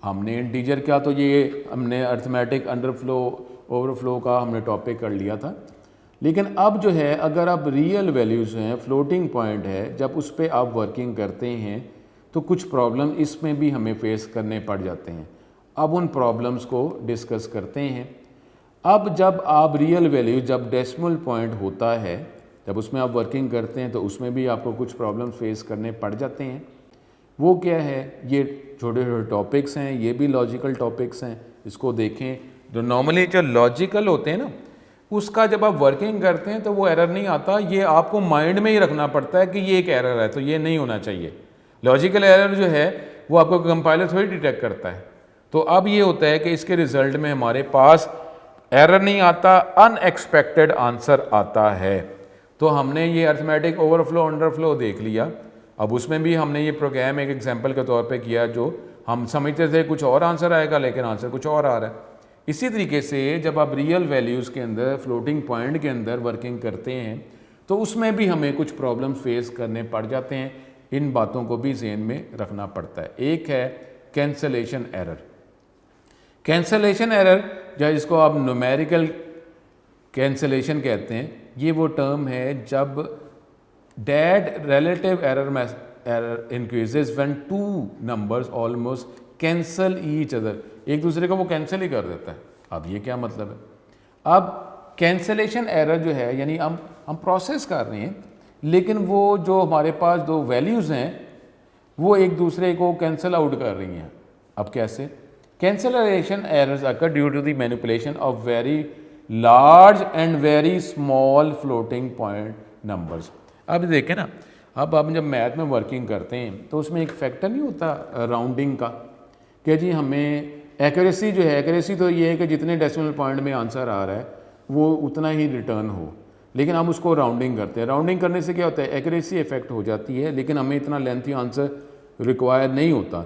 हमने इंटीजर क्या तो ये हमने अर्थमेटिक अंडरफ्लो ओवरफ्लो का हमने टॉपिक कर लिया था, लेकिन अब जो है अगर आप रियल वैल्यूज़ हैं, फ्लोटिंग पॉइंट है, जब उस पर आप वर्किंग करते हैं तो कुछ प्रॉब्लम इसमें भी हमें फेस करने पड़ जाते हैं। अब उन प्रॉब्लम्स को डिस्कस करते हैं। अब जब आप रियल वैल्यू जब डेसिमल पॉइंट होता है, जब उसमें आप वर्किंग करते हैं तो उसमें भी आपको कुछ प्रॉब्लम फेस करने पड़ जाते हैं। वो क्या है, ये छोटे छोटे टॉपिक्स हैं, ये भी लॉजिकल टॉपिक्स हैं, इसको देखें। जो नॉर्मली जो लॉजिकल होते हैं ना, उसका जब आप वर्किंग करते हैं तो वो एरर नहीं आता, ये आपको माइंड में ही रखना पड़ता है कि ये एक एरर है तो ये नहीं होना चाहिए। लॉजिकल एरर जो है वो आपको कंपाइलर थोड़ी डिटेक्ट करता है। तो अब ये होता है कि इसके रिजल्ट में हमारे पास एरर नहीं आता, अनएक्सपेक्टेड आंसर आता है। तो हमने ये अर्थमेटिक ओवरफ्लो अंडरफ्लो देख लिया। अब उसमें भी हमने ये प्रोग्राम एक एग्जांपल के तौर पे किया, जो हम समझते थे कुछ और आंसर आएगा लेकिन आंसर कुछ और आ रहा है। इसी तरीके से जब आप रियल वैल्यूज़ के अंदर फ्लोटिंग पॉइंट के अंदर वर्किंग करते हैं तो उसमें भी हमें कुछ प्रॉब्लम्स फेस करने पड़ जाते हैं। इन बातों को भी ज़हन में रखना पड़ता है। एक है कैंसलेशन एरर। कैंसलेशन एरर या जिसको आप न्यूमेरिकल कैंसलेशन कहते हैं, ये वो टर्म है जब dead relative error increases when two numbers almost cancel each other, एक दूसरे को वो कैंसिल ही कर देता है। अब ये क्या मतलब है, अब कैंसलेशन एरर जो है यानी हम प्रोसेस कर रहे हैं लेकिन वो जो हमारे पास दो वैल्यूज़ हैं वो एक दूसरे को कैंसिल आउट कर रही हैं। अब कैसे, cancellation errors occur due to the manipulation of very large and very small floating point numbers. अब देखें ना, अब आप जब मैथ में वर्किंग करते हैं तो उसमें एक फैक्टर नहीं होता राउंडिंग का, कि जी हमें एक्यूरेसी जो है, एक्यूरेसी तो ये है कि जितने डेसिमल पॉइंट में आंसर आ रहा है वो उतना ही रिटर्न हो, लेकिन हम उसको राउंडिंग करते हैं। राउंडिंग करने से क्या होता है, एक्यूरेसी इफेक्ट हो जाती है, लेकिन हमें इतना लेंथी आंसर रिक्वायर नहीं होता।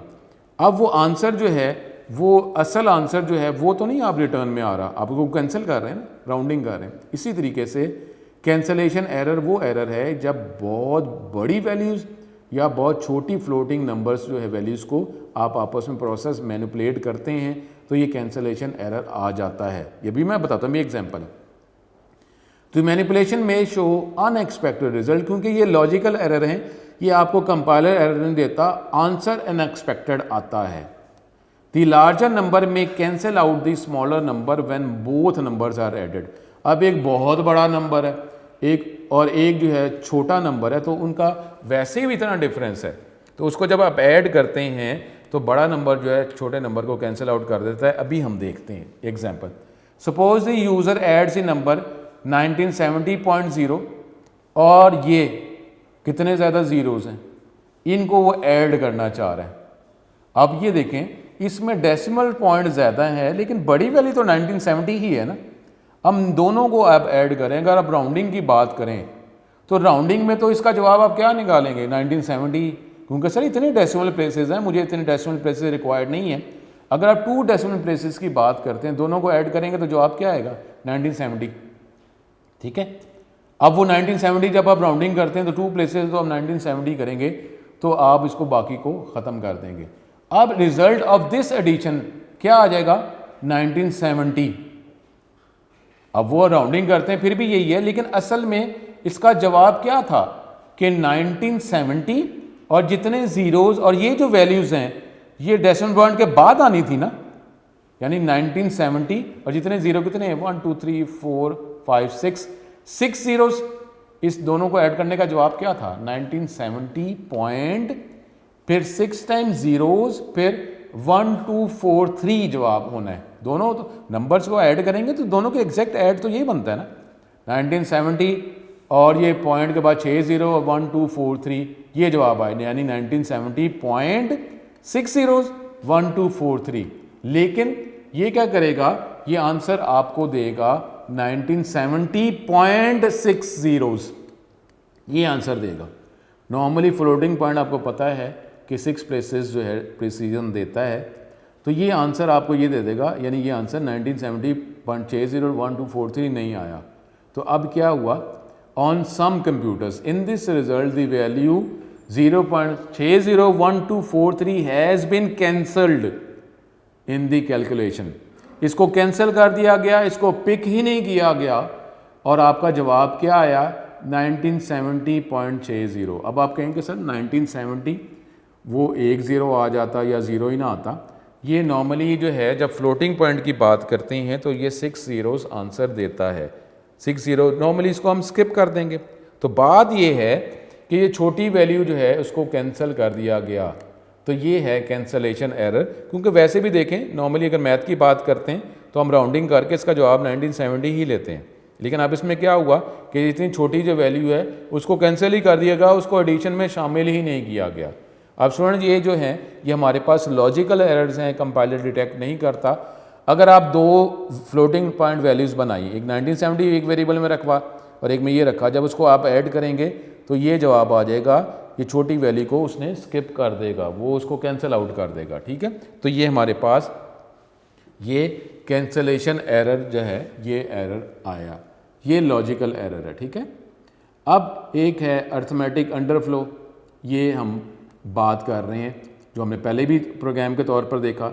अब वो आंसर जो है, वो असल आंसर जो है वो तो नहीं आप रिटर्न में आ रहा, आप उसको कैंसिल कर रहे हैं ना, राउंडिंग कर रहे हैं। इसी तरीके से कैंसलेशन एरर वो एरर है जब बहुत बड़ी वैल्यूज़ या बहुत छोटी फ्लोटिंग नंबर्स जो है वैल्यूज़ को आप आपस में प्रोसेस मैनिपुलेट करते हैं, तो ये कैंसलेशन एरर आ जाता है। ये भी मैं बताता हूँ, ये एग्जांपल है। तो मैनिपुलेशन में शो अनएक्सपेक्टेड रिजल्ट, क्योंकि ये लॉजिकल एरर हैं, ये आपको कंपाइलर एरर नहीं देता, आंसर अनएक्सपेक्टेड आता है। द लार्जर नंबर में cancel out the smaller number when both numbers are added. अब एक बहुत बड़ा नंबर है एक और एक जो है छोटा नंबर है, तो उनका वैसे ही इतना डिफरेंस है, तो उसको जब आप ऐड करते हैं तो बड़ा नंबर जो है छोटे नंबर को कैंसिल आउट कर देता है। अभी हम देखते हैं example. Suppose the user adds in number 1970.0 और ये कितने ज़्यादा ज़ीरोज़ हैं, इनको वो ऐड करना चाह रहा है। अब ये देखें, इसमें डेसिमल पॉइंट ज़्यादा है लेकिन बड़ी वैल्यू तो 1970 ही है ना। हम दोनों को आप ऐड करें, अगर आप राउंडिंग की बात करें तो राउंडिंग में तो इसका जवाब आप क्या निकालेंगे, 1970, क्योंकि सर इतने डेसिमल प्लेसेस हैं, मुझे इतने डेसिमल प्लेसेस रिक्वायर्ड नहीं है। अगर आप 2 डेसिमल प्लेसेस की बात करते हैं, दोनों को ऐड करेंगे तो जवाब क्या आएगा, 1970। ठीक है, अब वो 1970 जब आप राउंडिंग करते हैं तो 2 प्लेसेस तो आप 1970 करेंगे, तो आप इसको बाकी को ख़त्म कर देंगे। अब रिजल्ट ऑफ दिस एडिशन क्या आ जाएगा, 1970। अब वो राउंडिंग करते हैं फिर भी यही है, लेकिन असल में इसका जवाब क्या था कि 1970, और जितने ज़ीरोज़ और ये जो वैल्यूज़ हैं ये डेसिमल पॉइंट के बाद आनी थी ना, यानी 1970 और जितने ज़ीरो कितने हैं, 1 2 3 4 5 6 ज़ीरोज़, इस दोनों को ऐड करने का जवाब क्या था, 1970 पॉइंट, फिर 6 टाइम्स ज़ीरोज़, फिर 1243 जवाब होना है। दोनों तो नंबर्स को ऐड करेंगे तो दोनों के एग्जैक्ट ऐड तो यही बनता है ना, 1970 और ये पॉइंट के बाद 6 ज़ीरो और 1243, ये जवाब आए, यानी 1970 पॉइंट 6 ज़ीरोज़ 1243। लेकिन ये क्या करेगा, ये आंसर आपको देगा 1970.6 ज़ीरोज़, ये आंसर देगा। नॉर्मली फ्लोटिंग पॉइंट आपको पता है कि 6 प्लेसेस जो है प्रिसीजन देता है, तो ये आंसर आपको ये दे देगा, यानी ये आंसर 1970.601243 नहीं आया। तो अब क्या हुआ, on some computers in this result the value 0.601243 has been cancelled in the calculation. इसको कैंसिल कर दिया गया, इसको पिक ही नहीं किया गया, और आपका जवाब क्या आया, 1970.60। अब आप कहेंगे सर 1970 वो 1 ज़ीरो आ जाता या ज़ीरो ही ना आता। ये नॉर्मली जो है जब फ्लोटिंग पॉइंट की बात करते हैं तो ये 6 ज़ीरोज़ आंसर देता है, 6 ज़ीरो, नॉर्मली इसको हम स्किप कर देंगे। तो बात ये है कि ये छोटी वैल्यू जो है उसको कैंसिल कर दिया गया, तो ये है कैंसलेशन एरर। क्योंकि वैसे भी देखें, नॉर्मली अगर मैथ की बात करते हैं तो हम राउंडिंग करके इसका जवाब 1970 ही लेते हैं, लेकिन अब इसमें क्या हुआ कि इतनी छोटी जो वैल्यू है उसको कैंसिल ही कर दिया गया, उसको एडिशन में शामिल ही नहीं किया गया। अब स्टूडेंट ये जो हैं ये हमारे पास लॉजिकल एरर्स हैं, कंपाइलर डिटेक्ट नहीं करता। अगर आप 2 फ्लोटिंग पॉइंट वैल्यूज़ बनाइए, एक 1970 एक वेरिएबल में रखवा और एक में ये रखा, जब उसको आप ऐड करेंगे तो ये जवाब आ जाएगा, ये छोटी वैल्यू को उसने स्किप कर देगा, वो उसको कैंसिल आउट कर देगा। ठीक है, तो ये हमारे पास ये कैंसलेशन एरर जो है ये एरर आया, ये लॉजिकल एरर है। ठीक है, अब एक है अर्थमेटिक अंडरफ्लो, ये हम बात कर रहे हैं जो हमने पहले भी प्रोग्राम के तौर पर देखा।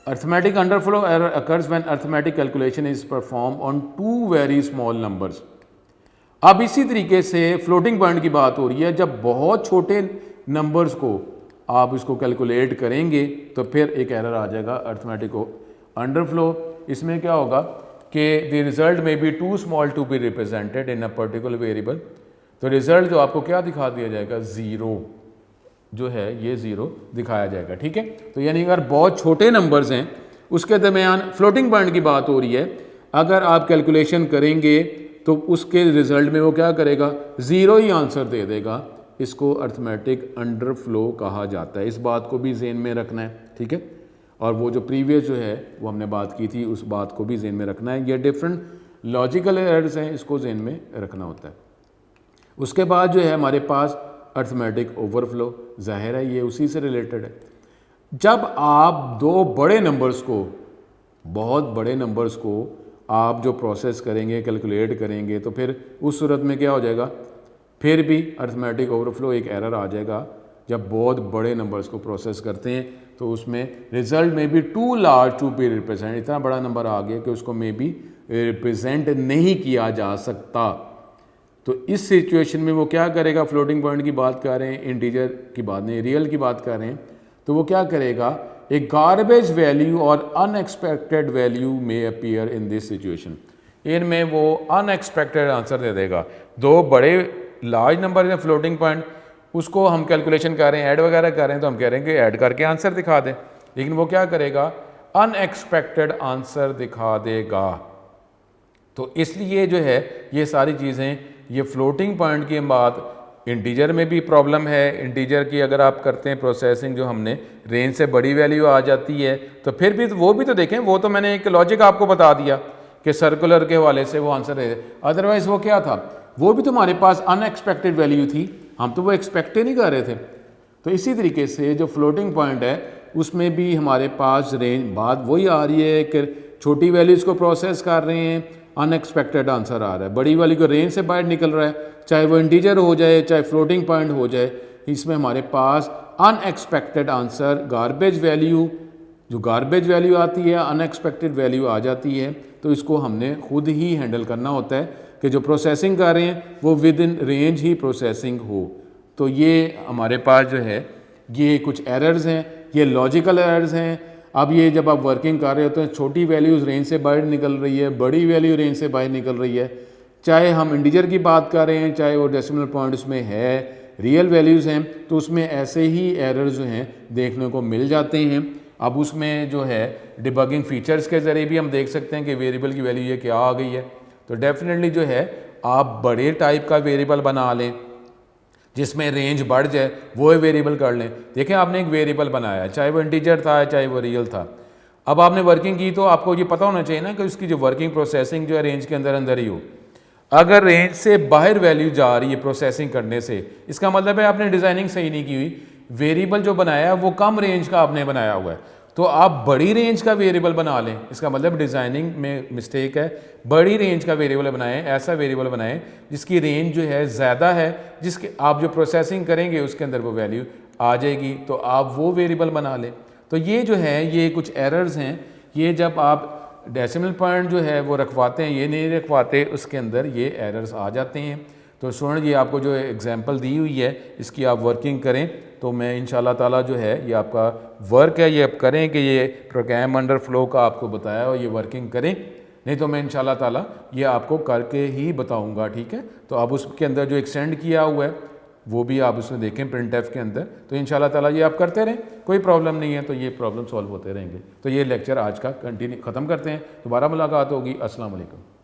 Arithmetic underflow error occurs when arithmetic calculation is perform on 2 very small numbers. अब इसी तरीके से फ्लोटिंग पॉइंट की बात हो रही है, जब बहुत छोटे नंबर्स को आप इसको कैलकुलेट करेंगे तो फिर एक एरर आ जाएगा अर्थमेटिक अंडरफ्लो। इसमें क्या होगा कि the result may be too small to be represented in a particular variable. तो रिजल्ट जो आपको क्या दिखा दिया जाएगा, ज़ीरो जो है ये ज़ीरो दिखाया जाएगा। ठीक है, तो यानी अगर बहुत छोटे नंबर्स हैं उसके दरमियान फ्लोटिंग पॉइंट की बात हो रही है, अगर आप कैलकुलेशन करेंगे तो उसके रिजल्ट में वो क्या करेगा, ज़ीरो ही आंसर दे देगा। इसको अर्थमेटिक अंडरफ्लो कहा जाता है, इस बात को भी ज़हन में रखना है। ठीक है, और वो जो प्रीवियस जो है वो हमने बात की थी उस बात को भी जहन में रखना है। ये डिफरेंट लॉजिकल एरर्स हैं, इसको जहन में रखना होता है। उसके बाद जो है हमारे पास अर्थमेटिक ओवरफ्लो, जाहिर है ये उसी से रिलेटेड है। जब आप दो बड़े नंबर्स को, बहुत बड़े नंबर्स को आप जो प्रोसेस करेंगे, कैलकुलेट करेंगे, तो फिर उस सूरत में क्या हो जाएगा, फिर भी अर्थमेटिक ओवरफ्लो एक एरर आ जाएगा। जब बहुत बड़े नंबर्स को प्रोसेस करते हैं तो उसमें रिजल्ट में भी too large to be represent, इतना बड़ा नंबर आ गया कि उसको में भी रिप्रेजेंट नहीं किया जा सकता। तो इस सिचुएशन में वो क्या करेगा, फ्लोटिंग पॉइंट की बात कर रहे हैं, इंटीजर की बात नहीं, रियल की बात कर रहे हैं, तो वो क्या करेगा, एक गार्बेज वैल्यू और अनएक्सपेक्टेड वैल्यू में अपीयर इन दिस सिचुएशन। इनमें वो अनएक्सपेक्टेड आंसर दे देगा। दो बड़े लार्ज नंबर हैं फ्लोटिंग पॉइंट, उसको हम कैलकुलेशन कर रहे हैं, ऐड वगैरह कर रहे हैं, तो हम कह रहे हैं कि ऐड करके आंसर दिखा दे, लेकिन वो क्या करेगा, अनएक्सपेक्टेड आंसर दिखा देगा। तो इसलिए जो है ये सारी चीज़ें, ये फ्लोटिंग पॉइंट की बात, इंटीजर में भी प्रॉब्लम है। इंटीजर की अगर आप करते हैं प्रोसेसिंग, जो हमने रेंज से बड़ी वैल्यू आ जाती है, तो फिर भी वो भी तो देखें, वो तो मैंने एक लॉजिक आपको बता दिया कि सर्कुलर के हवाले से वो आंसर है, अदरवाइज वो क्या था, वो भी तो हमारे पास अनएक्सपेक्टेड वैल्यू थी, हम तो वो एक्सपेक्ट ही नहीं कर रहे थे। तो इसी तरीके से जो फ्लोटिंग पॉइंट है उसमें भी हमारे पास रेंज, बात वही आ रही है कि छोटी वैल्यूज़ को प्रोसेस कर रहे हैं, अनएक्सपेक्टेड आंसर आ रहा है, बड़ी वाली को रेंज से बाहर निकल रहा है, चाहे वो इंटीजर हो जाए चाहे फ्लोटिंग पॉइंट हो जाए, इसमें हमारे पास अनएक्सपेक्टेड आंसर, गार्बेज वैल्यू, जो गार्बेज वैल्यू आती है, अनएक्सपेक्टेड वैल्यू आ जाती है। तो इसको हमने खुद ही हैंडल करना होता है कि जो प्रोसेसिंग कर रहे हैं वो with in range he processing हो। तो ये हमारे पास जो है ये कुछ एरर्स हैं, ये लॉजिकल एरर्स हैं। अब ये जब आप वर्किंग कर रहे होते हैं, छोटी वैल्यूज़ रेंज से बाहर निकल रही है, बड़ी वैल्यू रेंज से बाहर निकल रही है, चाहे हम इंटीजर की बात कर रहे हैं चाहे वो डेसिमल पॉइंट उसमें है, रियल वैल्यूज़ हैं, तो उसमें ऐसे ही एरर्स जो हैं देखने को मिल जाते हैं। अब उसमें जो है डिबगिंग फीचर्स के ज़रिए भी हम देख सकते हैं कि वेरिएबल की वैल्यू ये क्या आ गई है। तो डेफिनेटली जो है आप बड़े टाइप का वेरिएबल बना लें जिसमें रेंज बढ़ जाए, वो वेरिएबल कर लें। देखें आपने एक वेरिएबल बनाया, चाहे वो इंटीजर था चाहे वो रियल था, अब आपने वर्किंग की तो आपको ये पता होना चाहिए ना कि उसकी जो वर्किंग प्रोसेसिंग जो है रेंज के अंदर अंदर ही हो। अगर रेंज से बाहर वैल्यू जा रही है प्रोसेसिंग करने से, इसका मतलब है आपने डिज़ाइनिंग सही नहीं की हुई, वेरिएबल जो बनाया वो कम रेंज का आपने बनाया हुआ है। तो आप बड़ी रेंज का वेरिएबल बना लें, इसका मतलब डिज़ाइनिंग में मिस्टेक है। बड़ी रेंज का वेरिएबल बनाएं, ऐसा वेरिएबल बनाएं जिसकी रेंज जो है ज़्यादा है, जिसके आप जो प्रोसेसिंग करेंगे उसके अंदर वो वैल्यू आ जाएगी, तो आप वो वेरिएबल बना लें। तो ये जो है ये कुछ एरर्स हैं, ये जब आप डेसिमल पॉइंट जो है वो रखवाते हैं, ये नहीं रखवाते, उसके अंदर ये एरर्स आ जाते हैं। तो स्टूडेंट ये आपको जो एग्जांपल दी हुई है इसकी आप वर्किंग करें, तो मैं इंशाल्लाह ताला जो है ये आपका वर्क है ये आप करें कि ये प्रोग्राम अंडर फ्लो का आपको बताया और ये वर्किंग करें, नहीं तो मैं इंशाल्लाह ताला ये आपको करके ही बताऊंगा, ठीक है। तो आप उसके अंदर जो एक्सटेंड किया हुआ है वो भी आप उसमें देखें प्रिंट एफ के अंदर, तो इंशाल्लाह ताला ये आप करते रहें, कोई प्रॉब्लम नहीं है, तो ये प्रॉब्लम सॉल्व होते रहेंगे। तो ये लेक्चर आज का कंटिन्यू ख़त्म करते हैं, दोबारा मुलाकात होगी। अस्सलाम वालेकुम।